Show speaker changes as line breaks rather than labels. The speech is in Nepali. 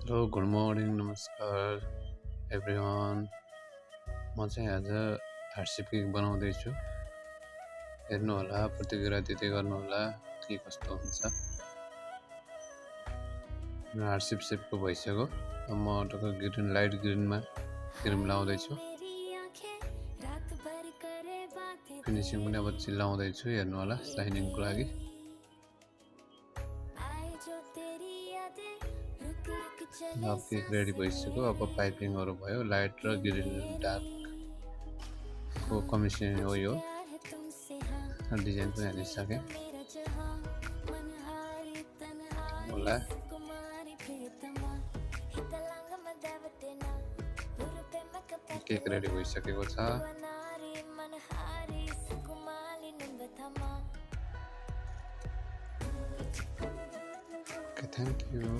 हेलो गुड मर्निङ नमस्कार एभ्रिवान। म चाहिँ आज हार्डसिप केक बनाउँदैछु। हेर्नु होला, प्रतिक्रिया दिँदै गर्नु होला के कस्तो हुन्छ। हार्डसिप सेपको भइसक्यो। अब म टक्क ग्रिन लाइट ग्रिनमा क्रिम लाउँदैछु। फिनिसिङ पनि अब चिल्लाउँदैछु, हेर्नु होला साइनिङको लागि। अब केक रेडी भइसक्यो। अब पाइपिङहरू भयो, लाइट र ग्रिन डार्कको कम्बिनेसन हो यो। डिजाइन पनि हालिसकेँ होला। केक रेडी भइसकेको छ। Thank you.